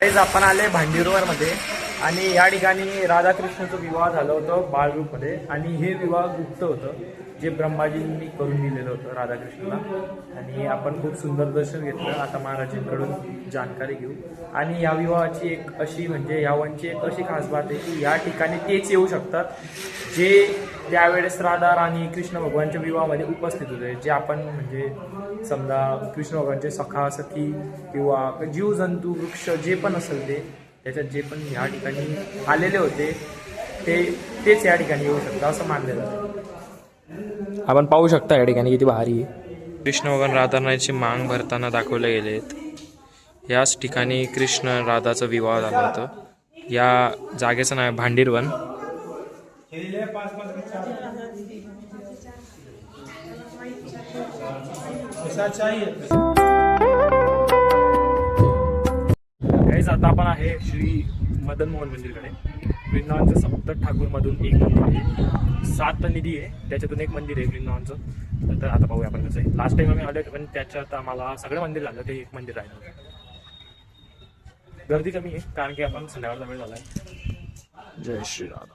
आपण आले भांडीरोवरमध्ये आणि या ठिकाणी राधाकृष्णाचा विवाह झालं होतं बाळरूपमध्ये आणि हे विवाह गुप्त होतं जे ब्रह्माजींनी करून दिलेलं होतं राधाकृष्णाला आणि आपण खूप सुंदर दर्शन घेतलं. आता महाराजांकडून जानकारी घेऊ. आणि या विवाहाची एक अशी म्हणजे यावांची एक अशी खास बात आहे की या ठिकाणी तेच येऊ शकतात जे त्यावेळेस राधा आणि कृष्ण भगवानच्या विवाहामध्ये उपस्थित होते. जे आपण म्हणजे समजा कृष्ण भगवानचे सखा सखी किंवा जीवजंतू वृक्ष जे पण असेल ते त्याच्यात जे पण या ठिकाणी आलेले होते तेच या ठिकाणी येऊ शकतात असं मानलं जातं. आपण पाहू शकता या ठिकाणी किती भारी आहे. कृष्ण भगवान राधाराणीची मांग भरताना दाखवले गेलेत. याच ठिकाणी कृष्ण राधाचा विवाह झाला होता. या जागेचं नाव आहे भांडीरवन. आता आपण आहे श्री मदन मोहन मंदिरकडे. वृंदावनचं सप्त ठाकूर मधून एक मंदिर आहे. 7 निधी आहे त्याच्यातून एक मंदिर आहे वृंदावनचं. तर आता पाहूया आपण कसं आहे. लास्ट टाइम आम्ही आलो पण त्याच्यात आम्हाला सगळं मंदिर झालं ते एक मंदिर राहिलं. गर्दी कमी आहे कारण की आपण संध्याकाळचा वेळ झाला आहे. जय श्री राधा.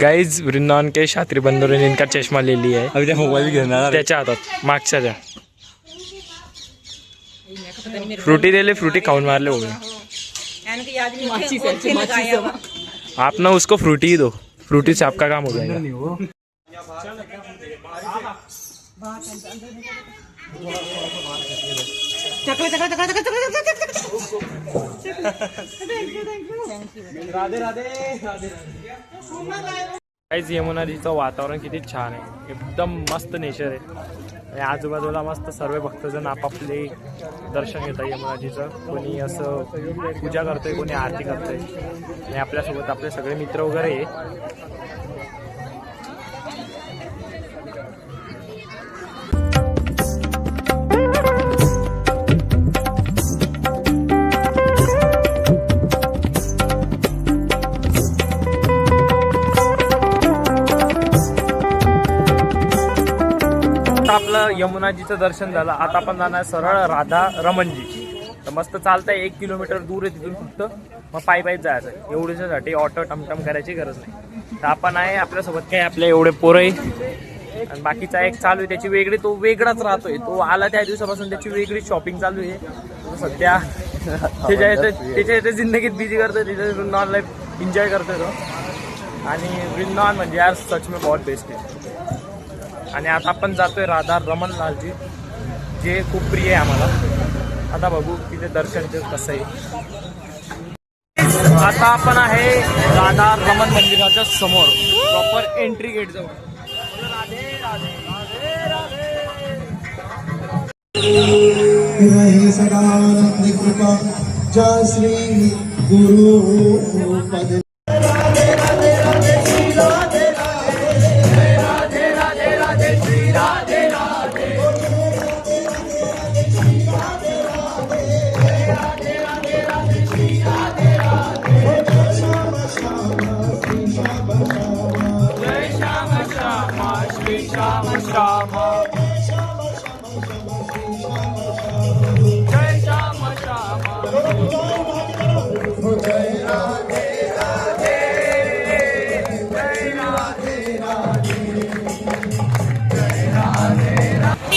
गाइज वृंदावन के शात्री बंधु ने इनका चश्मा ले लिया है. अभी त्या मोबाईल घेणार त्याच्या हातात मागच्या त्या फ्रूटी दिले फ्रूटी खाऊन मारले हो गए. आप ना उसको फ्रूटी ही दो. फ्रूटी से आपका काम हो जाएगा. राधे राधे राधे. गाइस यमुना नदीचं वातावरण किती छान आहे. एकदम मस्त नेचर आहे. आजूबाजूला मस्त सर्व भक्तजण आपापले दर्शन घेतात यमुना नदीचं. कोणी असं पूजा करतोय कोणी आरती करतोय आणि आपल्यासोबत आपले सगळे मित्र वगैरे आहे. आपलं यमुनाजीचं दर्शन झालं. आता आपण जाणार सरळ राधा रमणजी. तर मस्त चालतंय 1 किलोमीटर दूर आहे तिथून फक्त. मग पायी जायचं. एवढ्यासाठी ऑटो टमटम करायची गरज नाही. तर आपण आहे आपल्यासोबत काय आपले एवढे पोरं आहे आणि बाकीचा एक चालू आहे त्याची वेगळी तो वेगळाच राहतोय. तो आला त्या दिवसापासून त्याची वेगळी शॉपिंग चालू आहे. सध्या त्याच्या इथे जिंदगीत बिझी करतोय. तिथे वृंदावन लाईफ एन्जॉय करतोय तो. आणि वृंदावन म्हणजे यार सच में बहुत बेस्ट आहे. आणि आता आपण जातोय राधा रमण लालजी जे खूप प्रिय आहे आम्हाला. आता बघू तिथे दर्शनचे कसं आहे. आता आपण आहे राधा रमण मंदिराच्या समोर प्रॉपर एंट्री गेट जवळ. जय श्री गुरु पद.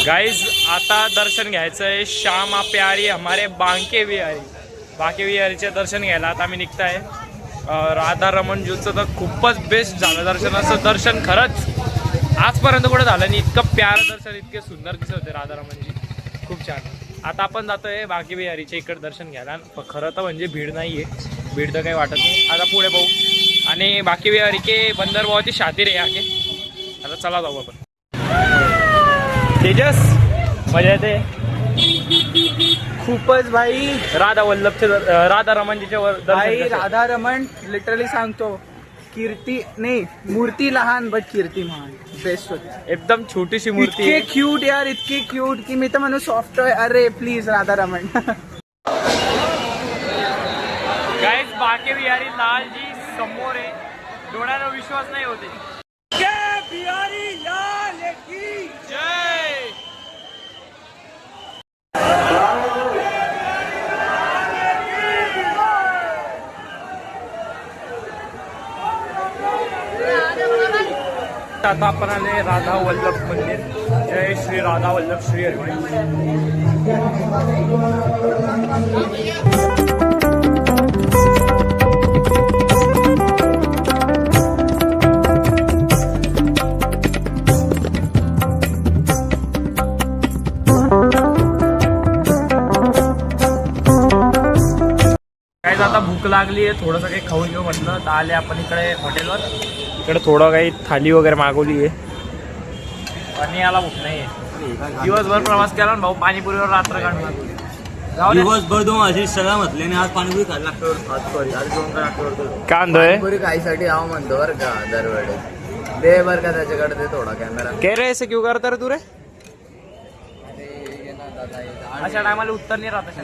गाइज आता दर्शन घ्यायचंय श्यामा प्यारी हमारे बांके विहारीचे दर्शन घ्यायला आता आम्ही निघताय. राधा रमण जूचं तर खूपच बेस्ट झालं दर्शन. असं दर्शन खरंच आजपर्यंत कुठं झालं नाही. इतकं प्यारं दर्शन इतके सुंदर दिसत होते राधा रमणजी. खूप छान. आता आपण जातोय बांके विहारीचे इकडे दर्शन घ्यायला. खरं तर म्हणजे भीड नाहीये. भीड तर काही वाटत नाही. आता पुढे पाहू. आणि बांके विहारी के बंदर भावाची शातीर आहे आगे. आता चला जाऊ आपण. तेजस मजा येते खूपच भाई. राधा वल्लभचे राधा रमणजीच्या भाई राधा रमण लिटरली सांगतो कीर्ती नाही मूर्ती लहान बट कीर्ती महान. बेस्ट होती. एकदम छोटीशी मूर्ती. इतके क्यूट यार इतके क्यूट की मी तर म्हणू सॉफ्ट आहे. अरे प्लीज राधा रमण. गाइस बांके बिहारी लालजी समोर आहे. डोळ्याला विश्वास नाही होते. बिहारी लाल की जय. आता आपण आले राधा वल्लभ मंदिर. जय श्री राधा वल्लभ श्री हरिभाई. काय आता भूक लागली आहे, थोडंसं काही खाऊन घेऊ म्हटलं तर आले आपण इकडे हॉटेलवर. इकडे थोडं काही थाली वगैरे मागवली आहे आणि याला भूक नाही आहे. दिवसभर प्रवास केला ना भाऊ, पाणीपुरीवर रात्र काढणार. जाऊ दे. दिवसभर 2 वाजता सगळं म्हटले आणि आज पाणीपुरी खायला लागतो. काय आणतोय पाणीपुरी खायसाठी आव म्हणतो बरं का दरवेळेस. दे बरं का त्याच्याकडे दे थोडा कॅमेरा. के रे ऐसे क्यों करता रे तू रे? अशा टायमाला उत्तर नाही राहत अशा.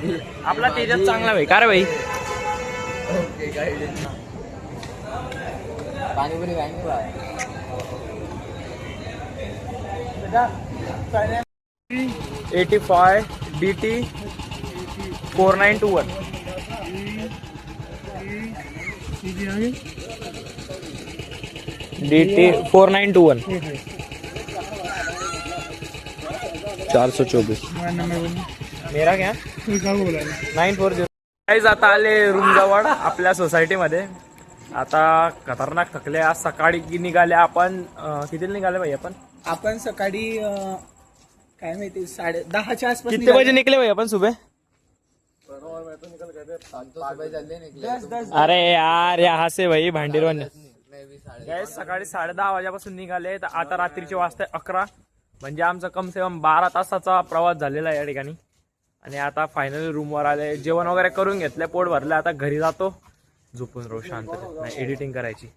आपला तेजात चांगला भाई. का रे भाई? पाणीपुरी काय नाही बा. 85 DT 4921. DT 4921 424. मेरा क्या 940. काही जाता आले रूम जवळ आपल्या सोसायटीमध्ये. आता खतरनाक थकले. आज सकाळी निघाले आपण. कितीला निघाले भाई आपण? आपण सकाळी काय माहिती 10:30च्या आसपास कितने बजे निकले भाई अपन सुबह? अरे यार यहाँ से भाई भांडीरवन. सकाळी 10:30 वाजेपासून निघाले तर आता रात्रीचे वाजता 11. म्हणजे आमचा कम से कम 12 तासाचा प्रवास झालेला आहे या ठिकाणी. आणि आता फायनली रूमवर आले, जेवण वगैरे करून घेतलं, पोट भरलं. आता घरी जातो, झोपून राहू शांत. नाही एडिटिंग करायची.